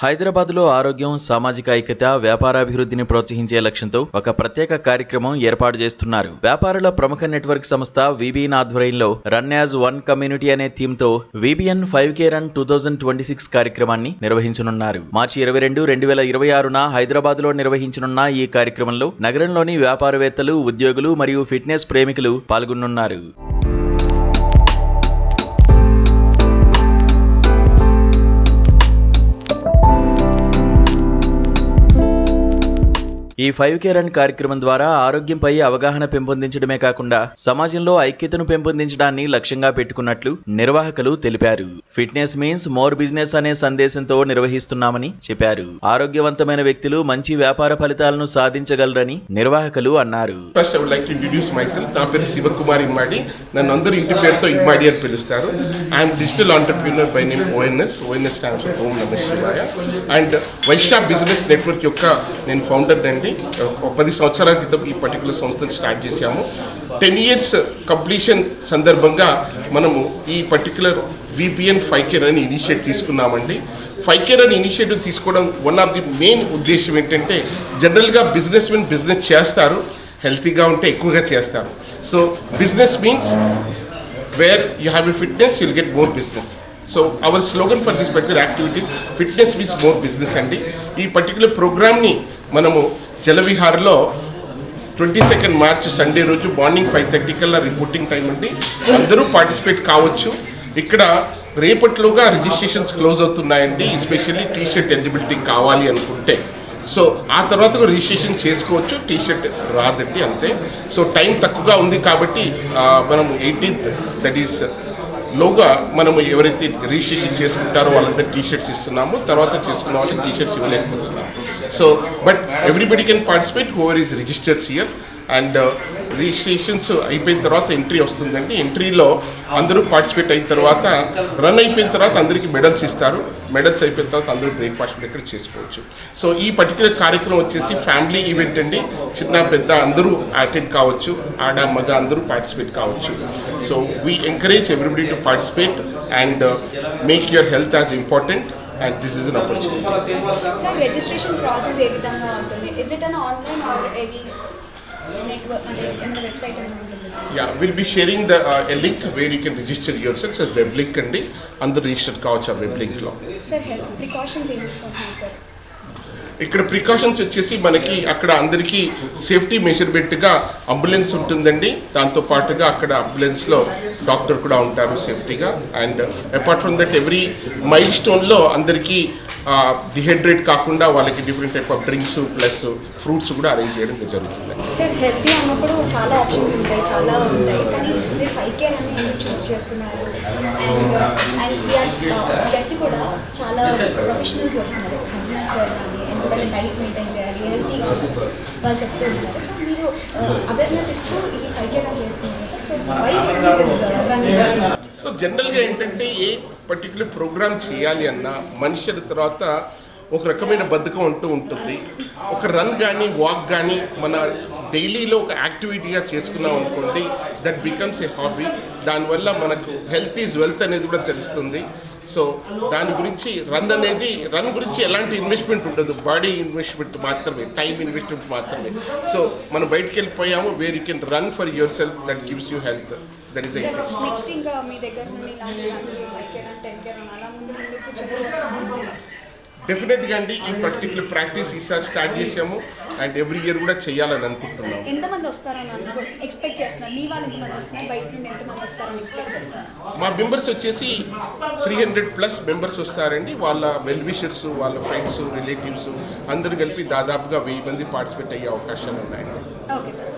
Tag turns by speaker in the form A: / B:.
A: హైదరాబాద్లో ఆరోగ్యం, సామాజిక ఐక్యత, వ్యాపారాభివృద్ధిని ప్రోత్సహించే లక్ష్యంతో ఒక ప్రత్యేక కార్యక్రమం ఏర్పాటు చేస్తున్నారు. వ్యాపారుల ప్రముఖ నెట్వర్క్ సంస్థ VBN ఆధ్వర్యంలో రన్ యాజ్ వన్ కమ్యూనిటీ అనే థీమ్ తో VBN 5K రన్ 2026 కార్యక్రమాన్ని నిర్వహించనున్నారు. మార్చి 22, 2026న హైదరాబాద్ లో నిర్వహించనున్న ఈ కార్యక్రమంలో నగరంలోని వ్యాపారవేత్తలు, ఉద్యోగులు మరియు ఫిట్నెస్ ప్రేమికులు పాల్గొనున్నారు. ఈ 5K రన్ కార్యక్రమం ద్వారా ఆరోగ్యంపై అవగాహన పెంపొందించడమే కాకుండా సమాజంలో ఐక్యతను పెంపొందించడాన్ని లక్ష్యంగా పెట్టుకున్నట్లు నిర్వాహకులు తెలిపారు. ఫిట్నెస్ మీన్స్ మోర్ బిజినెస్ అనే సందేశంతో నిర్వహిస్తున్నామని చెప్పారు. ఆరోగ్యవంతమైన వ్యక్తులు మంచి వ్యాపార ఫలితాలను సాధించగలరని నిర్వాహకులు అన్నారు.
B: First I would like to introduce my self. నా పేరు శివకుమార్ ఇమ్మాడి. నన్ను అందరూ ఇంటి పేరుతో ఇమ్మాడి అని పిలుస్తారు. I'm digital entrepreneur by name ONS stands for Om Namah Shivaya. And Vysya business network యొక్క నేను ఫౌండర్ అండి. 10 సంవత్సరాల క్రితం ఈ పర్టికులర్ సంస్థను స్టార్ట్ చేశాము. 10 years కంప్లీషన్ సందర్భంగా మనము ఈ particular VBN 5K run initiative తీసుకున్నామండి. 5K రన్ ఇనిషియేటివ్ తీసుకోవడం వన్ ఆఫ్ ది మెయిన్ ఉద్దేశం ఏంటంటే, జనరల్గా బిజినెస్ చేస్తారు, హెల్తీగా ఉంటే ఎక్కువగా చేస్తారు. So business means where you have a fitness you will get more business. So our slogan for this particular activities fitness means more business అండి. ఈ పర్టికులర్ ప్రోగ్రామ్ని మనము జలవిహార్లో 22 మార్చ్ సండే రోజు మార్నింగ్ 5:30 కల్లా రిపోర్టింగ్ టైం అండి. అందరూ పార్టిసిపేట్ కావచ్చు. ఇక్కడ రేపట్లోగా రిజిస్ట్రేషన్స్ క్లోజ్ అవుతున్నాయండి. ఎస్పెషల్లీ టీషర్ట్ ఎలిజిబిలిటీ కావాలి అనుకుంటే. సో ఆ తర్వాత రిజిస్ట్రేషన్ చేసుకోవచ్చు. టీషర్ట్ రాదండి, అంతే. సో టైం తక్కువగా ఉంది కాబట్టి మనం 18th దట్ ఈస్ లోగా మనము ఎవరైతే రిజిస్ట్రేషన్ చేసుకుంటారో వాళ్ళంతా టీషర్ట్స్ ఇస్తున్నాము. తర్వాత చేసుకున్న వాళ్ళకి టీషర్ట్స్ ఇవ్వలేకపోతున్నాము. So but everybody can participate whoever is registers here. And registrations అయిపోయిన తర్వాత ఎంట్రీ వస్తుందండి. ఎంట్రీలో అందరూ పార్టిసిపేట్ అయిన తర్వాత రన్ అయిపోయిన తర్వాత అందరికీ మెడల్స్ ఇస్తారు. మెడల్స్ అయిపోయిన తర్వాత అందరూ బ్రేక్ఫాస్ట్ ఇక్కడ చేసుకోవచ్చు. సో ఈ పర్టికులర్ కార్యక్రమం వచ్చేసి ఫ్యామిలీ ఈవెంట్ అండి. చిన్న పెద్ద అందరూ అటెండ్ కావచ్చు, ఆడ మగ అందరూ పార్టిసిపేట్ కావచ్చు. So we encourage everybody to participate and make your health as important. And this is an opportunity.
C: Sir, registration process ఏ విధంగా ఉంటుంది? Is it an online or any network on the website?
B: Yeah, we'll be sharing a link where you can register yourself as web link అండి. అందరూ register కావచ్చు ఆ web link లో.
C: Sir, health precautions ఏం తీసుకుంటున్నారు sir?
B: ఇక్కడ precautions వచ్చేసి మనకి అక్కడ అందరికీ సేఫ్టీ మెజర్మెంట్గా అంబులెన్స్ ఉంటుందండి. దాంతోపాటుగా అక్కడ అంబులెన్స్లో డాక్టర్ కూడా ఉంటారు సేఫ్టీగా. And apart from that every మైల్ స్టోన్లో అందరికీ డిహైడ్రేట్ కాకుండా వాళ్ళకి different type of drinks plus fruits కూడా అరేంజ్ చేయడం జరుగుతుంది.
C: సార్, హెల్తీ అన్నప్పుడు చాలా ఆప్షన్స్ ఉంటాయి, చాలా ఉంటాయి. కానీ మీరు 5K అని చూస్ చేసుకున్నారు. అండ్ గెస్ట్ కూడా చాలా ప్రొఫెషనల్స్ వస్తున్నారు. సంజనా సార్ కానీ ఎందుకంటే డైట్ మెయింటైన్ చేయాలి, హెల్తీగా వాళ్ళు చెప్తూ ఉంటారు. సో మీరు అవేర్నెస్ ఇస్తూ ఈ 5K రన్ చేస్తున్నారు.
B: సో జనరల్గా ఏంటంటే ఏ పర్టికులర్ ప్రోగ్రామ్ చేయాలి అన్నా మనుషుల తర్వాత ఒక రకమైన బద్ధకం అంటూ ఉంటుంది. ఒక రన్ కానీ వాక్ కానీ మన డైలీలో ఒక యాక్టివిటీగా చేసుకున్నాం అనుకోండి, దట్ బికమ్స్ ఏ హాబీ. దానివల్ల మనకు హెల్త్ ఈజ్ వెల్త్ అనేది కూడా తెలుస్తుంది. సో దాని గురించి రన్ గురించి ఎలాంటి ఇన్వెస్ట్మెంట్ ఉండదు, బాడీ ఇన్వెస్ట్మెంట్ మాత్రమే, టైం ఇన్వెస్ట్మెంట్ మాత్రమే. సో మనం బయటికి వెళ్ళిపోయాము, where you can run for your self, that gives you health. That is the interest.
C: Next ఇంకా మీ దగ్గర నుండి ఇలాంటి 5K రన్ 10K రన్ అలా ముందుకు చెప్తారు.
B: డెఫినెట్గా అండి. ఈ పర్టికులర్ ప్రాక్టీస్ ఈసారి స్టార్ట్ చేసాము అండ్ ఎవ్రీ ఇయర్ కూడా చేయాలని అనుకుంటున్నాం.
C: ఎంతమంది వస్తారని ఎక్స్పెక్ట్ చేస్తున్నారు? మీ వాళ్ళు ఎంతమంది వస్తున్నారు? బయట నుండి ఎంతమంది వస్తారని ఎక్స్పెక్ట్ చేస్తున్నారు?
B: మా మెంబర్స్ వచ్చేసి 300+ మెంబర్స్ వస్తారండి. వాళ్ళ వెల్ విషర్స్, వాళ్ళ ఫ్రెండ్స్, రిలేటివ్స్ అందరూ కలిపి దాదాపుగా 1000 మంది పార్టిసిపేట్ అయ్యే అవకాశాలు ఉన్నాయండి.
C: Okay sir.